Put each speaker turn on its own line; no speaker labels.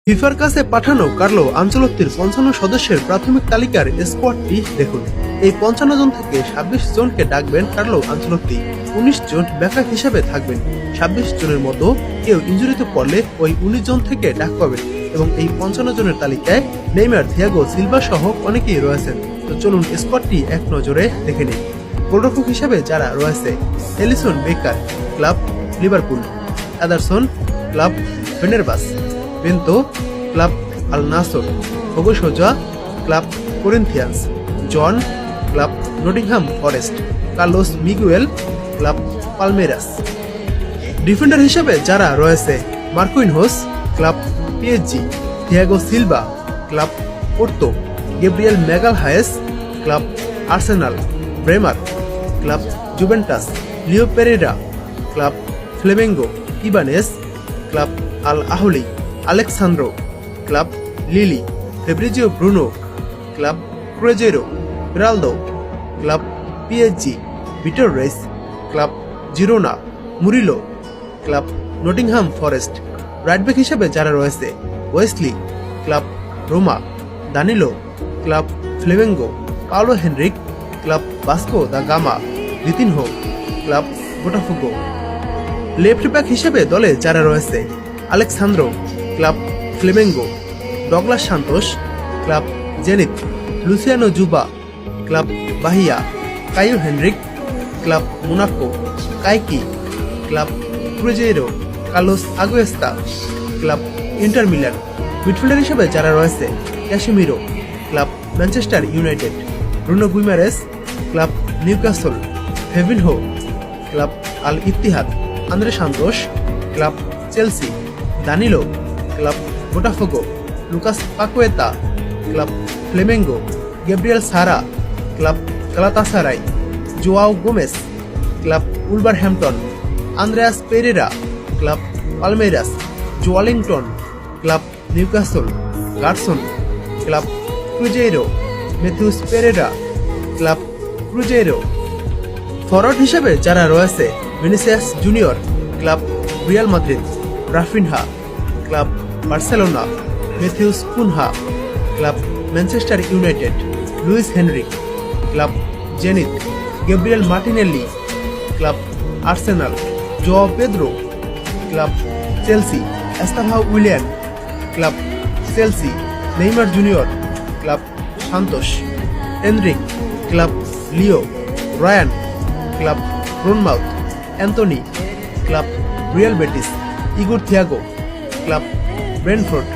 ফিফার কাছে পাঠানো কার্লো আনচেলত্তির ৫৫ সদস্যের প্রাথমিক তালিকার স্কোয়াডটি দেখুন। এই ৫৫ জন থেকে ২৬ জনকে ডাকবেন কার্লো আনচেলত্তি, ১৯ জন ব্যাকআপ হিসেবে থাকবেন। ২৬ জনের মতো কেউ ইনজুরিতে পড়লে ওই ১৯ জন থেকে ডাক পাবেন এবং এই ৫৫ জনের তালিকায় নেইমার, থিয়াগো সিলভা সহ অনেকেই রয়েছেন। তো চলুন স্কোয়াডটি এক নজরে দেখে নিন। গোলরক্ষক হিসেবে যারা রয়েছে: Alisson Becker, club Liverpool; Ederson, club Fenerbahce; Bento, club Al Nassr; Hugo Souza, club Corinthians; John, club Nottingham Forest; Carlos Miguel, club Palmeiras. Defender হিসেবে যারা রয়েছে: Marquinhos, club PSG; Thiago Silva, club Porto; Gabriel Magalhaes, club Arsenal; Bremer, club Juventus; Leo Pereira, club Flamengo; Ibanez, club Al Ahli; Alexsandro, club Lille; Fabricio Bruno, club Cruzeiro; Beraldo, club PSG; Vitor Reis, club Girona; Murillo, club Nottingham Forest. Right-back হিসেবে যারা রয়েছে: Wesley, club Roma; Danilo, club Flamengo; Paulo Henrique, club Vasco da Gama; Vitinho, club Botafogo. Left back হিসেবে দলে যারা রয়েছে: Alexsandro, club Flamengo; Douglas Santos, club Zenit; Luciano Juba, club Bahia; Caio Henrique, club Monaco; Kaiki, club Cruzeiro; Carlos Augusto, club Inter Milan. Midfielder হিসেবে যারা রয়েছে: Casemiro, club Manchester United; Bruno Guimaraes, club Newcastle; Fabinho, club Al Ittihad; Andrey Santos, club Chelsea; Danilo, club Botafogo; Lucas Paqueta, club Flamengo; Gabriel Sara, club Galatasaray; Joao Gomes, club Wolverhampton; Andreas Pereira, club Palmeiras; Joelinton, club Newcastle; Gerson, club Cruzeiro; Matheus Pereira, club Cruzeiro. Forward হিসেবে যারা রয়েছে: Vinicius Junior, club Real Madrid; Raphinha, club Barcelona; Matheus Cunha, club Manchester United; Luiz Henrique, club Zenit; Gabriel Martinelli, club Arsenal; Joao Pedro, club Chelsea; Estevao Willian, club Chelsea; Neymar Junior, club Santos; Endrick, club Lyon; Rayan, club Bournemouth; Anthony, club Real Betis; Igor Thiago, club Brentford.